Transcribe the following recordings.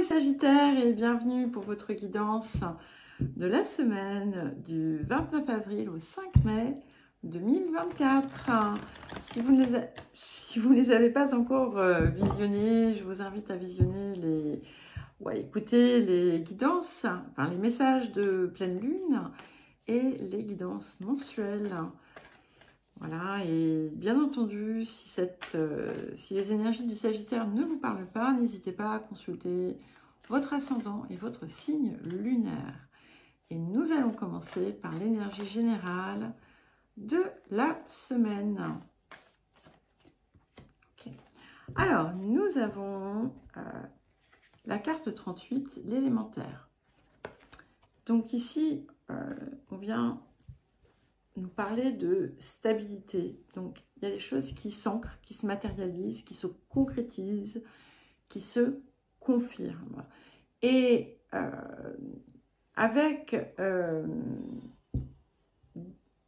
Sagittaires et bienvenue pour votre guidance de la semaine du 29 avril au 5 mai 2024. Si vous ne les avez pas encore visionnés, je vous invite à visionner écouter les guidances, enfin les messages de pleine lune et les guidances mensuelles. Voilà, et bien entendu, si les énergies du Sagittaire ne vous parlent pas, n'hésitez pas à consulter votre ascendant et votre signe lunaire. Et nous allons commencer par l'énergie générale de la semaine. Okay. Alors, nous avons la carte 38, l'élémentaire. Donc ici, on vient nous parler de stabilité. Donc, il y a des choses qui s'ancrent, qui se matérialisent, qui se concrétisent, qui se confirment. Et avec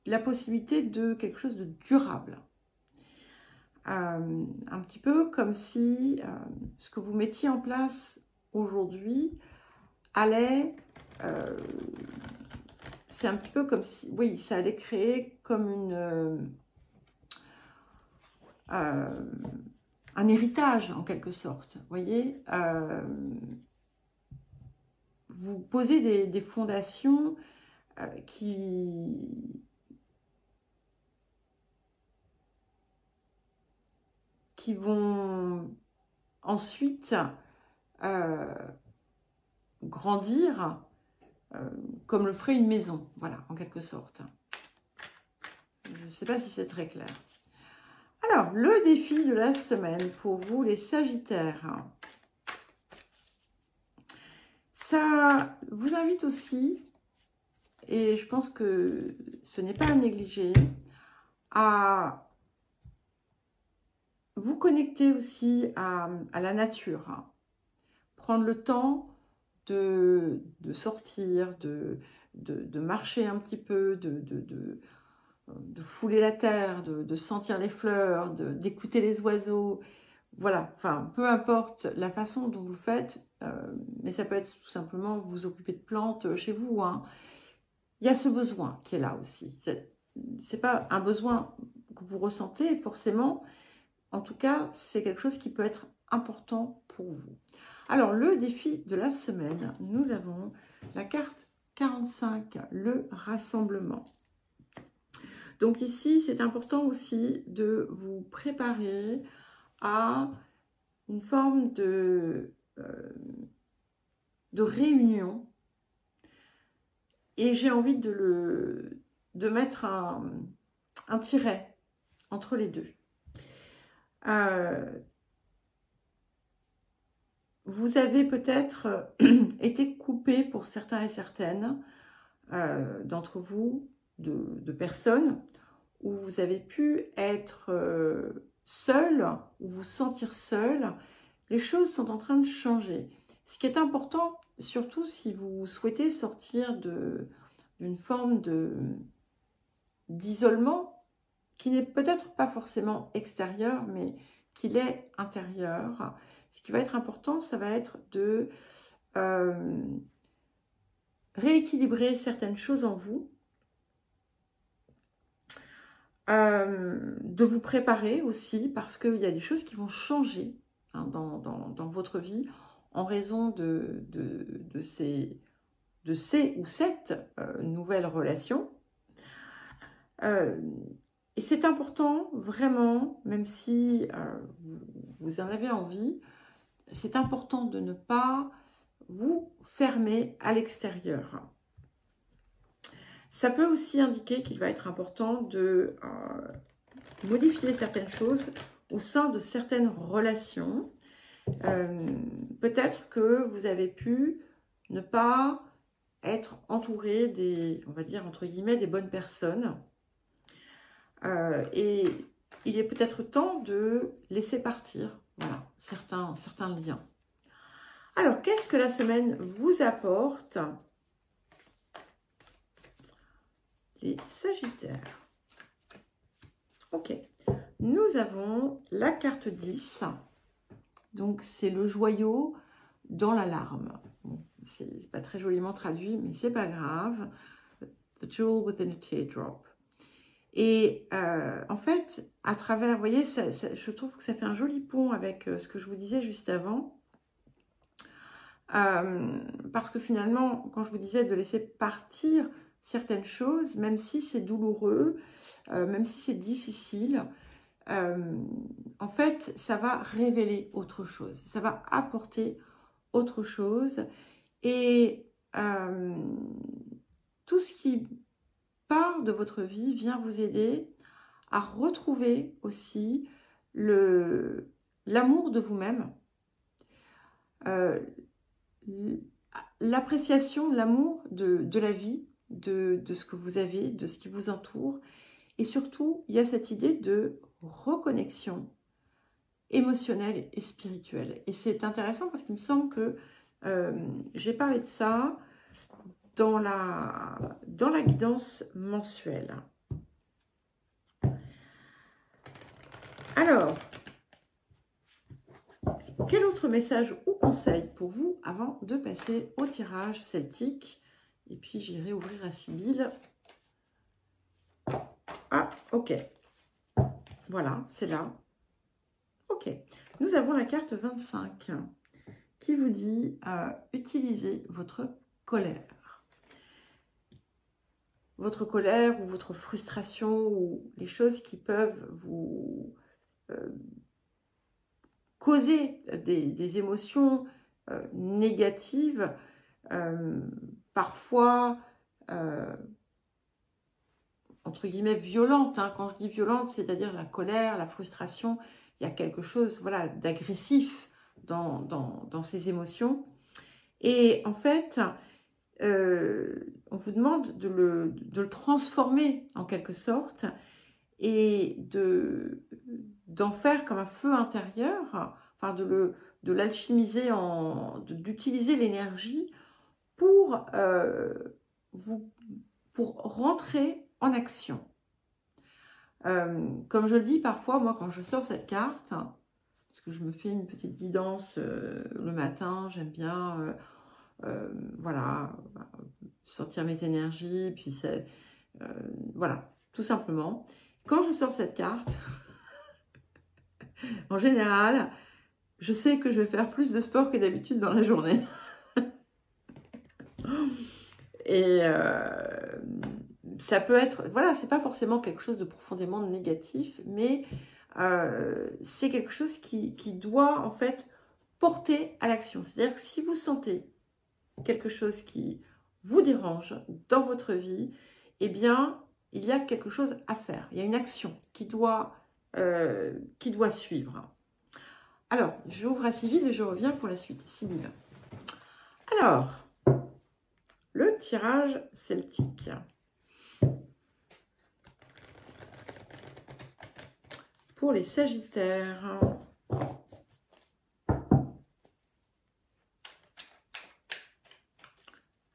la possibilité de quelque chose de durable. Un petit peu comme si ce que vous mettiez en place aujourd'hui allait... c'est un petit peu comme si, oui, ça allait créer comme un héritage en quelque sorte. Vous voyez, vous posez des fondations qui vont ensuite grandir comme le ferait une maison, voilà, en quelque sorte. Je ne sais pas si c'est très clair. Alors, le défi de la semaine pour vous, les Sagittaires. Ça vous invite aussi, et je pense que ce n'est pas à négliger, à vous connecter aussi à la nature. Prendre le temps de sortir, de marcher un petit peu, de fouler la terre, de sentir les fleurs, d'écouter les oiseaux. Voilà, enfin, peu importe la façon dont vous le faites, mais ça peut être tout simplement vous occuper de plantes chez vous. Hein. Il y a ce besoin qui est là aussi. C'est pas un besoin que vous ressentez forcément. En tout cas, c'est quelque chose qui peut être important pour vous. Alors, le défi de la semaine, nous avons la carte 45, le rassemblement. Donc ici, c'est important aussi de vous préparer à une forme de réunion. Et j'ai envie de mettre un tiret entre les deux. Vous avez peut-être été coupé pour certains et certaines d'entre vous, de personnes, où vous avez pu être seul, ou vous sentir seul. Les choses sont en train de changer. Ce qui est important, surtout si vous souhaitez sortir d'une forme d'isolement, qui n'est peut-être pas forcément extérieur, mais qui l'est intérieur. Ce qui va être important, ça va être de rééquilibrer certaines choses en vous, de vous préparer aussi, parce qu'il y a des choses qui vont changer hein, dans votre vie en raison de ces ou cette nouvelle relation. Et c'est important, vraiment, même si vous en avez envie, c'est important de ne pas vous fermer à l'extérieur. Ça peut aussi indiquer qu'il va être important de modifier certaines choses au sein de certaines relations. Peut-être que vous avez pu ne pas être entouré des, on va dire, entre guillemets, des bonnes personnes. Et il est peut-être temps de laisser partir voilà, certains liens. Alors, qu'est-ce que la semaine vous apporte, les Sagittaires? Ok, nous avons la carte 10. Donc, c'est le joyau dans l'alarme. Bon, c'est pas très joliment traduit, mais c'est pas grave. The jewel within a teardrop. Et en fait, à travers, vous voyez, je trouve que ça fait un joli pont avec ce que je vous disais juste avant. Parce que finalement, quand je vous disais de laisser partir certaines choses, même si c'est douloureux, même si c'est difficile, en fait, ça va révéler autre chose. Ça va apporter autre chose. Et tout ce qui part de votre vie vient vous aider à retrouver aussi l'amour de vous-même, l'appréciation, l'amour de la vie, de ce que vous avez, de ce qui vous entoure. Et surtout, il y a cette idée de reconnexion émotionnelle et spirituelle. Et c'est intéressant parce qu'il me semble que j'ai parlé de ça dans la guidance mensuelle. Alors, quel autre message ou conseil pour vous avant de passer au tirage celtique? Et puis j'irai ouvrir à Sybille. Ah, ok. Voilà, c'est là. Ok. Nous avons la carte 25 qui vous dit utilisez votre colère. Votre colère ou votre frustration ou les choses qui peuvent vous causer des émotions négatives, parfois entre guillemets violentes. Hein. Quand je dis violente, c'est-à-dire la colère, la frustration, il y a quelque chose voilà, d'agressif dans ces émotions. Et en fait, on vous demande de le transformer en quelque sorte et d'en faire comme un feu intérieur, enfin de l'alchimiser, d'utiliser l'énergie pour rentrer en action. Comme je le dis parfois, moi quand je sors cette carte, parce que je me fais une petite guidance le matin, j'aime bien voilà, sortir mes énergies, puis voilà, tout simplement. Quand je sors cette carte, en général, je sais que je vais faire plus de sport que d'habitude dans la journée. Et ça peut être, voilà, c'est pas forcément quelque chose de profondément négatif, mais c'est quelque chose qui doit en fait porter à l'action. C'est-à-dire que si vous sentez quelque chose qui vous dérange dans votre vie, eh bien, il y a quelque chose à faire. Il y a une action qui doit suivre. Alors, j'ouvre à Sybille et je reviens pour la suite. Sybille. Alors, le tirage celtique. Pour les Sagittaires.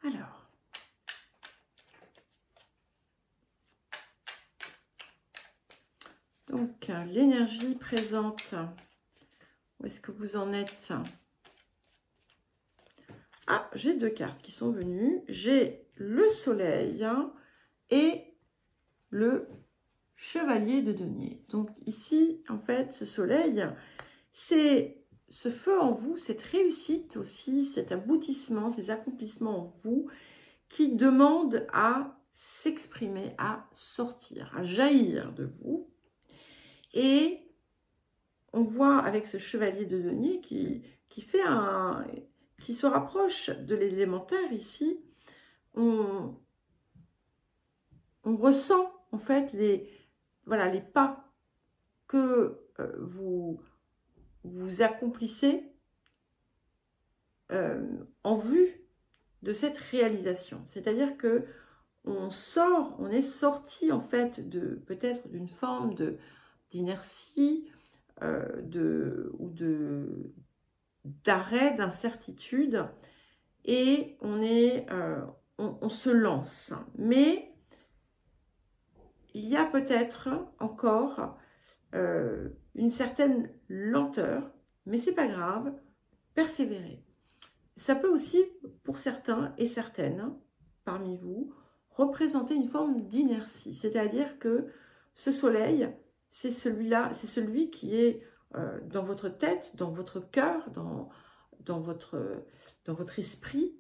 Alors. Donc, l'énergie présente. Où est-ce que vous en êtes? Ah, j'ai deux cartes qui sont venues. J'ai le soleil et le chevalier de denier. Donc ici, en fait, ce soleil, c'est ce feu en vous, cette réussite aussi, cet aboutissement, ces accomplissements en vous qui demandent à s'exprimer, à sortir, à jaillir de vous. Et on voit avec ce chevalier de denier qui se rapproche de l'élémentaire ici, on ressent en fait les pas que vous accomplissez en vue de cette réalisation. C'est-à-dire que on est sorti en fait peut-être d'une forme d'inertie ou d'arrêt, d'incertitude, et on se lance. Mais il y a peut-être encore une certaine lenteur, mais c'est pas grave, persévérer. ça peut aussi, pour certains et certaines parmi vous, représenter une forme d'inertie. C'est-à-dire que ce soleil, c'est celui-là, c'est celui qui est dans votre tête, dans votre cœur, dans votre esprit.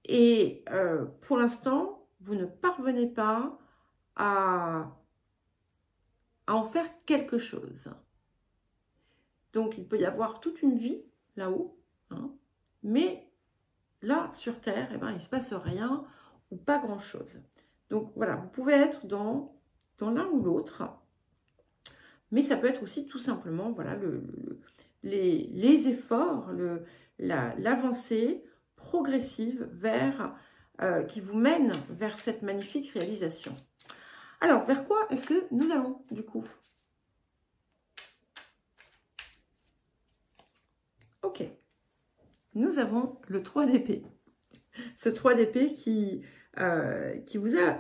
Et pour l'instant, vous ne parvenez pas à en faire quelque chose. Donc, il peut y avoir toute une vie là-haut, hein, mais là, sur Terre, eh ben, il ne se passe rien ou pas grand-chose. Donc, voilà, vous pouvez être dans l'un ou l'autre, mais ça peut être aussi tout simplement voilà, les efforts, l'avancée progressive vers, qui vous mène vers cette magnifique réalisation. Alors, vers quoi est-ce que nous allons, du coup? Ok. Nous avons le 3 d'épée. Ce 3 d'épée qui vous a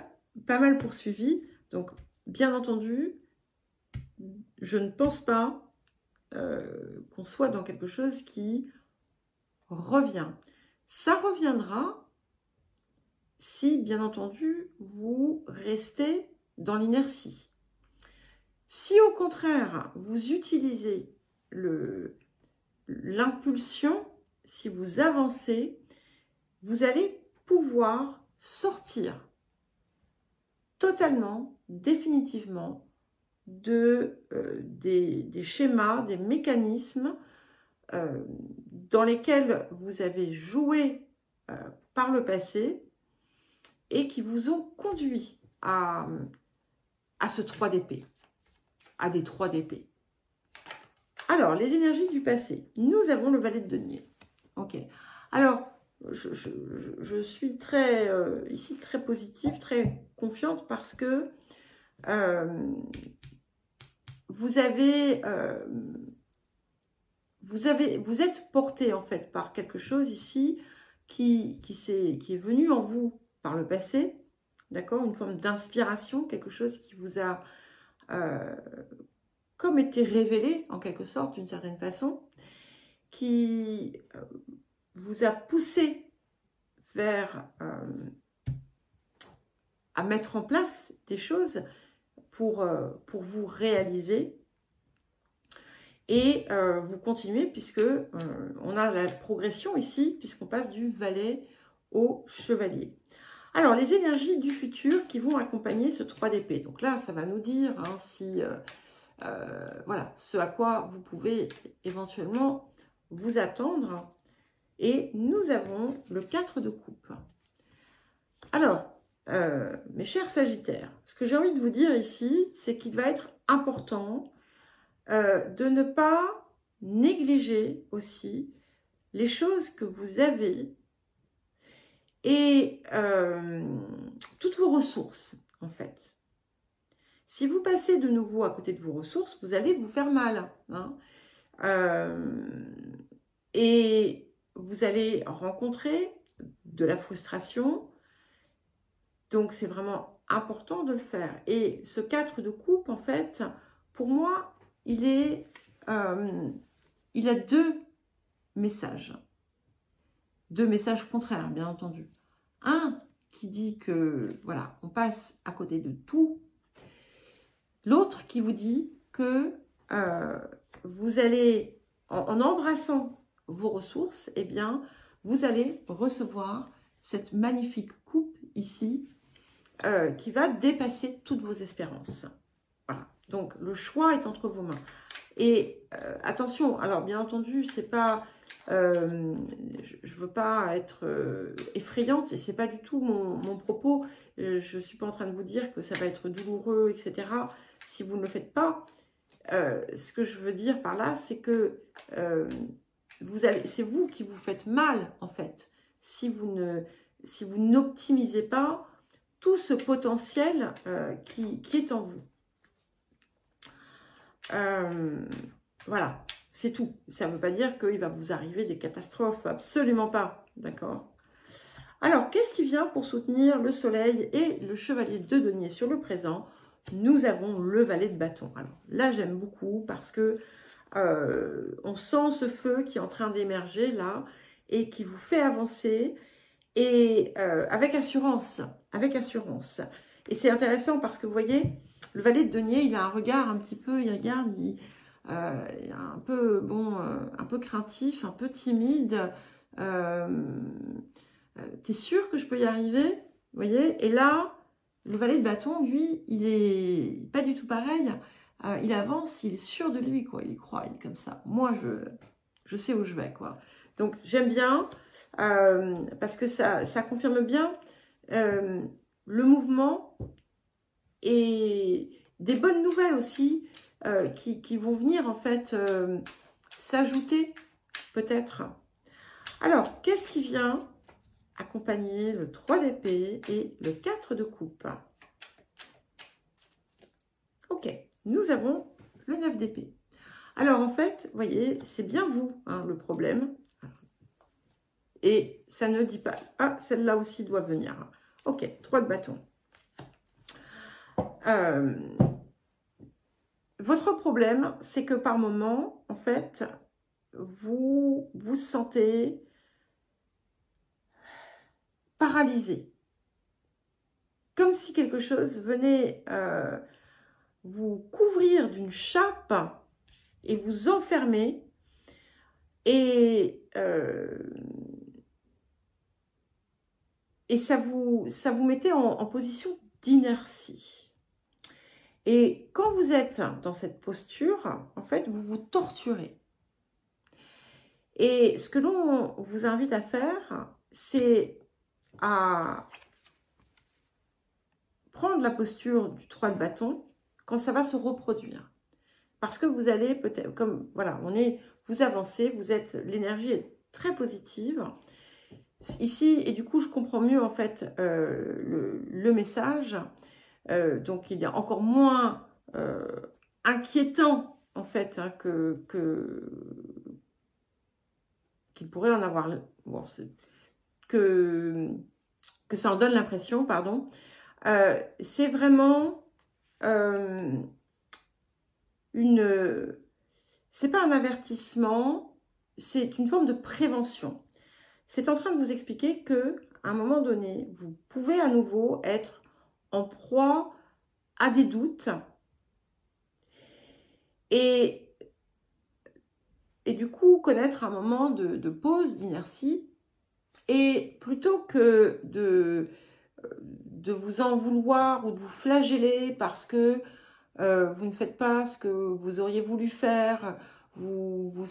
pas mal poursuivi. Donc, bien entendu, je ne pense pas qu'on soit dans quelque chose qui revient. Ça reviendra si, bien entendu, vous restez dans l'inertie. Si, au contraire, vous utilisez l'impulsion, si vous avancez, vous allez pouvoir sortir totalement, définitivement, des schémas, des mécanismes dans lesquels vous avez joué par le passé et qui vous ont conduit à ce 3 d'épée, à des 3 d'épée. Alors, les énergies du passé. Nous avons le valet de denier. Ok. Alors, je suis très, ici très positive, très confiante parce que vous êtes porté en fait par quelque chose ici qui est venu en vous par le passé, d'accord, une forme d'inspiration, quelque chose qui vous a comme été révélé en quelque sorte d'une certaine façon, qui vous a poussé vers à mettre en place des choses pour vous réaliser. Et vous continuez puisque on a la progression ici, puisqu'on passe du valet au chevalier. Alors, les énergies du futur qui vont accompagner ce 3 d'épée. Donc là, ça va nous dire hein, si, voilà, ce à quoi vous pouvez éventuellement vous attendre. Et nous avons le 4 de coupe. Alors, mes chers Sagittaires, ce que j'ai envie de vous dire ici, c'est qu'il va être important de ne pas négliger aussi les choses que vous avez et toutes vos ressources, en fait. Si vous passez de nouveau à côté de vos ressources, vous allez vous faire mal. Hein. Et vous allez rencontrer de la frustration. Donc, c'est vraiment important de le faire. Et ce 4 de coupe, en fait, pour moi, il a 2 messages. 2 messages contraires, bien entendu. Un qui dit que, voilà, on passe à côté de tout. L'autre qui vous dit que vous allez, en embrassant vos ressources, eh bien, vous allez recevoir cette magnifique coupe ici qui va dépasser toutes vos espérances. Voilà. Donc, le choix est entre vos mains. Et attention, alors bien entendu, c'est pas, je veux pas être effrayante et c'est pas du tout mon propos. Je suis pas en train de vous dire que ça va être douloureux, etc. Si vous ne le faites pas, ce que je veux dire par là, c'est que c'est vous qui vous faites mal en fait. Si vous n'optimisez pas tout ce potentiel qui est en vous. Voilà, c'est tout. Ça ne veut pas dire qu'il va vous arriver des catastrophes, absolument pas, d'accord? Alors, qu'est-ce qui vient pour soutenir le soleil et le chevalier de denier sur le présent? Nous avons le valet de bâton. Alors là, j'aime beaucoup parce que On sent ce feu qui est en train d'émerger là et qui vous fait avancer et avec assurance, avec assurance. Et c'est intéressant parce que vous voyez, le valet de denier, il a un regard un petit peu, il regarde, il est un peu, bon, un peu craintif, un peu timide. T'es sûr que je peux y arriver? Vous voyez? Et là, le valet de bâton, lui, il est pas du tout pareil. Il avance, il est sûr de lui, quoi. Il y croit, il est comme ça. Moi, je sais où je vais, quoi. Donc, j'aime bien, parce que ça confirme bien le mouvement et des bonnes nouvelles aussi qui vont venir, en fait, s'ajouter, peut-être. Alors, qu'est-ce qui vient accompagner le 3 d'épée et le 4 de coupe? Ok, nous avons le 9 d'épée. Alors, en fait, vous voyez, c'est bien vous, hein, le problème. Et ça ne dit pas, ah, celle-là aussi doit venir. Ok, 3 de bâton. Votre problème, c'est que par moment, en fait, vous vous sentez paralysé. Comme si quelque chose venait vous couvrir d'une chape et vous enfermer. Et ça vous mettait en position d'inertie. Et quand vous êtes dans cette posture, en fait, vous vous torturez. Et ce que l'on vous invite à faire, c'est à prendre la posture du 3 de bâton quand ça va se reproduire. Parce que vous allez peut-être, comme, voilà, vous avancez, l'énergie est très positive. Ici, et du coup, je comprends mieux, en fait, le message. Donc, il est encore moins inquiétant, en fait, hein, qu'il pourrait en avoir, bon, que ça en donne l'impression, pardon. C'est vraiment c'est pas un avertissement, c'est une forme de prévention. C'est en train de vous expliquer que à un moment donné, vous pouvez à nouveau être en proie à des doutes et du coup connaître un moment de pause, d'inertie, et plutôt que de vous en vouloir ou de vous flageller parce que vous ne faites pas ce que vous auriez voulu faire, vous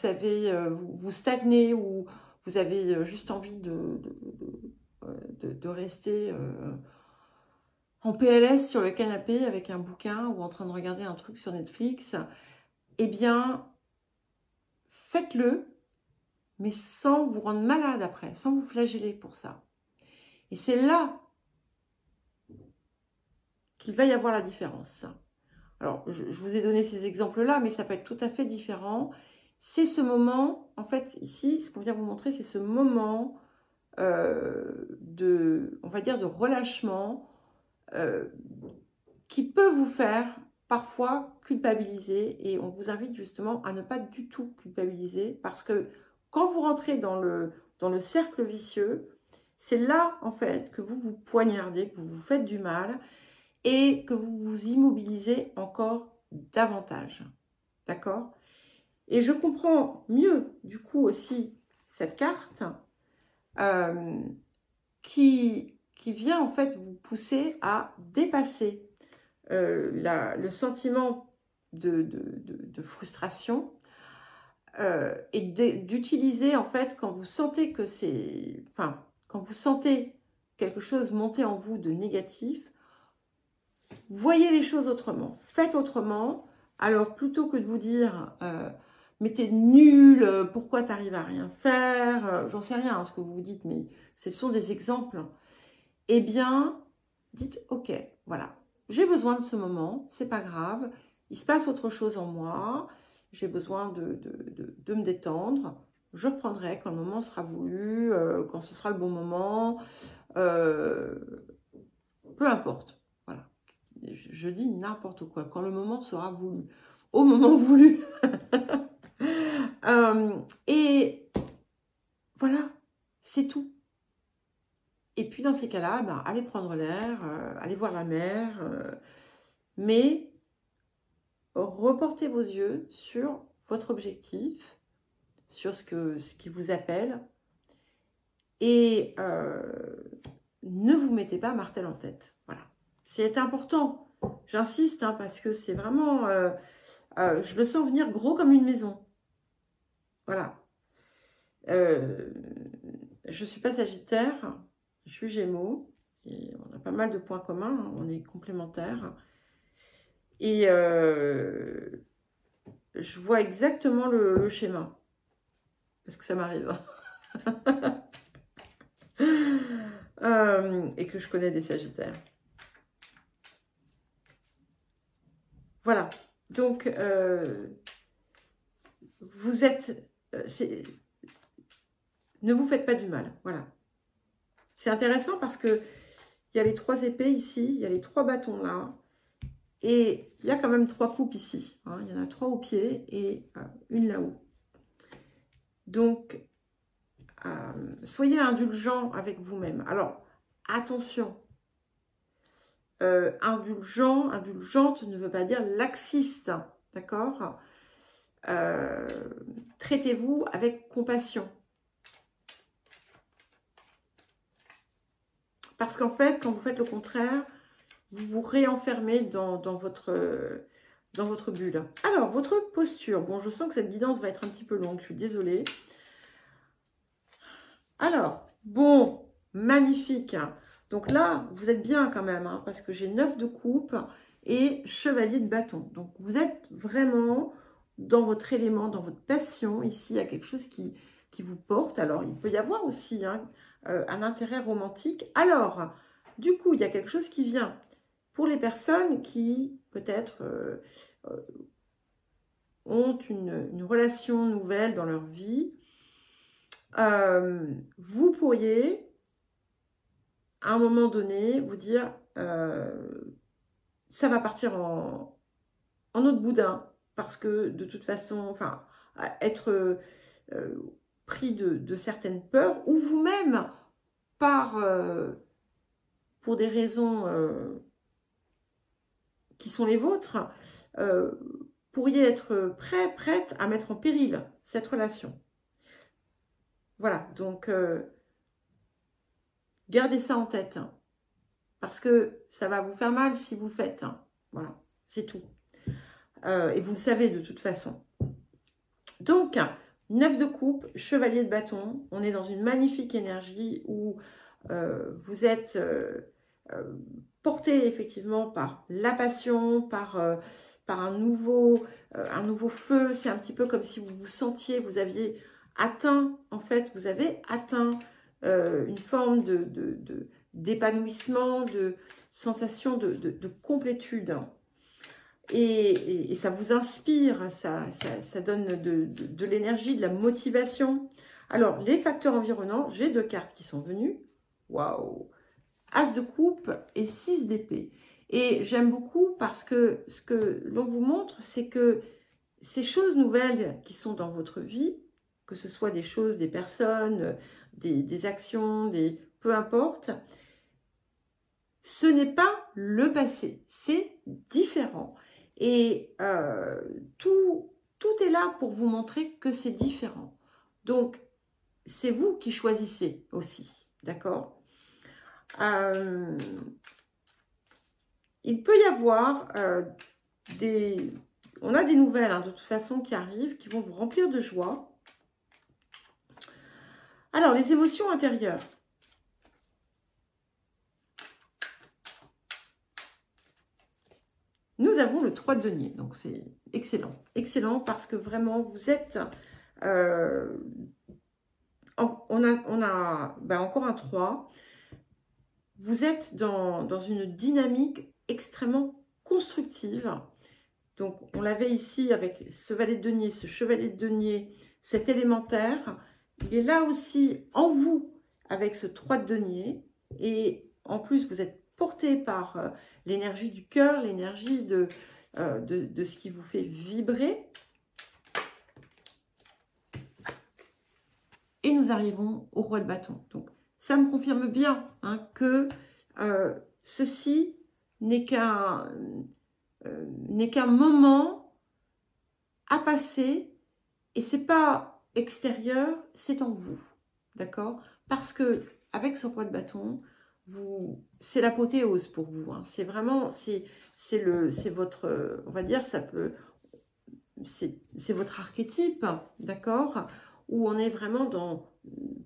stagnez ou vous avez juste envie de rester en PLS sur le canapé avec un bouquin ou en train de regarder un truc sur Netflix, eh bien, faites-le, mais sans vous rendre malade après, sans vous flageller pour ça. Et c'est là qu'il va y avoir la différence. Alors, je vous ai donné ces exemples-là, mais ça peut être tout à fait différent. C'est ce moment, en fait, ici, ce qu'on vient vous montrer, c'est ce moment on va dire, de relâchement qui peut vous faire parfois culpabiliser. Et on vous invite justement à ne pas du tout culpabiliser parce que quand vous rentrez dans le cercle vicieux, c'est là, en fait, que vous vous poignardez, que vous vous faites du mal et que vous vous immobilisez encore davantage. D'accord? Et je comprends mieux, du coup, aussi, cette carte qui vient, en fait, vous pousser à dépasser le sentiment de frustration et d'utiliser, en fait, quand vous sentez que c'est... Enfin, quand vous sentez quelque chose monter en vous de négatif, voyez les choses autrement, faites autrement. Alors, plutôt que de vous dire mais t'es nul, pourquoi t'arrives à rien faire, j'en sais rien, hein, ce que vous vous dites, mais ce sont des exemples. Eh bien, dites, ok, voilà, j'ai besoin de ce moment, c'est pas grave, il se passe autre chose en moi, j'ai besoin de me détendre, je reprendrai quand le moment sera voulu, quand ce sera le bon moment, peu importe, voilà. Je dis n'importe quoi, quand le moment sera voulu, au moment voulu. Et voilà, c'est tout. Et puis dans ces cas-là, ben, allez prendre l'air, allez voir la mer, mais reportez vos yeux sur votre objectif, sur ce qui vous appelle, et ne vous mettez pas martel en tête. Voilà, c'est important, j'insiste, hein, parce que c'est vraiment, je le sens venir gros comme une maison. Voilà. Je ne suis pas Sagittaire, je suis Gémeaux, et on a pas mal de points communs, hein, on est complémentaires. Et je vois exactement le schéma, parce que ça m'arrive. Et que je connais des Sagittaires. Voilà, donc vous êtes... ne vous faites pas du mal, voilà. C'est intéressant parce que il y a les 3 épées ici, il y a les 3 bâtons là, et il y a quand même 3 coupes ici. Hein, il y en a 3 au pied et une là-haut. Donc, soyez indulgent avec vous-même. Alors, attention, indulgente ne veut pas dire laxiste, d'accord? Traitez-vous avec compassion. Parce qu'en fait, quand vous faites le contraire, vous vous réenfermez dans votre bulle. Alors, votre posture. Bon, je sens que cette guidance va être un petit peu longue, je suis désolée. Alors, bon, magnifique. Donc là, vous êtes bien quand même, hein, parce que j'ai 9 de coupe et chevalier de bâton. Donc, vous êtes vraiment dans votre élément, dans votre passion. Ici, il y a quelque chose qui vous porte. Alors, il peut y avoir aussi un intérêt romantique. Alors, du coup, il y a quelque chose qui vient pour les personnes qui, peut-être, ont une relation nouvelle dans leur vie. Vous pourriez, à un moment donné, vous dire ça va partir en autre boudin, parce que de toute façon, enfin, être pris de certaines peurs, ou vous-même, pour des raisons qui sont les vôtres, pourriez être prête à mettre en péril cette relation. Voilà, donc gardez ça en tête, hein, parce que ça va vous faire mal si vous faites. Hein, voilà, c'est tout. Et vous le savez de toute façon. Donc, 9 de coupe, chevalier de bâton. On est dans une magnifique énergie où vous êtes porté effectivement par la passion, par un nouveau feu. C'est un petit peu comme si vous vous sentiez, vous aviez atteint, en fait, vous avez atteint une forme d'épanouissement, de sensation de complétude. Et ça vous inspire, ça donne de l'énergie, de la motivation. Alors, les facteurs environnants, j'ai 2 cartes qui sont venues. Waouh! As de coupe et 6 d'épée. Et j'aime beaucoup parce que ce que l'on vous montre, c'est que ces choses nouvelles qui sont dans votre vie, que ce soit des choses, des personnes, des actions, peu importe, ce n'est pas le passé, c'est différent. Et tout est là pour vous montrer que c'est différent. Donc, c'est vous qui choisissez aussi, d'accord? Il peut y avoir on a des nouvelles hein, de toute façon qui arrivent, qui vont vous remplir de joie. Alors, les émotions intérieures. Nous avons le 3 de denier, donc c'est excellent. Excellent parce que vraiment, vous êtes... on a encore un 3. Vous êtes dans une dynamique extrêmement constructive. Donc, on l'avait ici avec ce valet de denier, ce chevalier de denier, cet élémentaire. Il est là aussi en vous avec ce 3 de denier. Et en plus, vous êtes porté par l'énergie du cœur, l'énergie de ce qui vous fait vibrer. nous arrivons au roi de bâton. Donc, ça me confirme bien hein, que ceci n'est qu'un moment à passer et c'est pas extérieur, c'est en vous, d'accord? Parce que avec ce roi de bâton, c'est l'apothéose pour vous. Hein. C'est vraiment, c'est votre, on va dire, ça peut, c'est votre archétype, d'accord? Où on est vraiment dans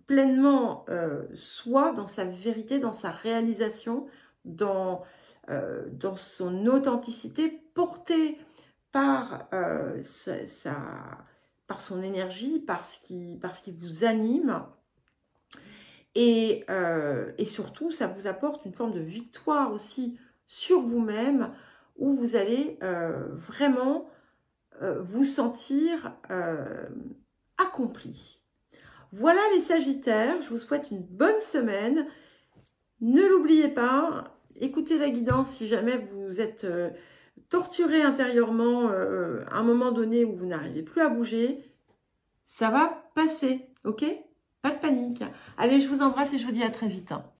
pleinement soi, dans sa vérité, dans sa réalisation, dans son authenticité, portée par, par son énergie, par ce qui vous anime. Et surtout, ça vous apporte une forme de victoire aussi sur vous-même, où vous allez vraiment vous sentir accompli. Voilà les Sagittaires, je vous souhaite une bonne semaine. Ne l'oubliez pas, écoutez la guidance si jamais vous êtes torturé intérieurement à un moment donné où vous n'arrivez plus à bouger. Ça va passer, ok? Pas de panique. Allez, je vous embrasse et je vous dis à très vite.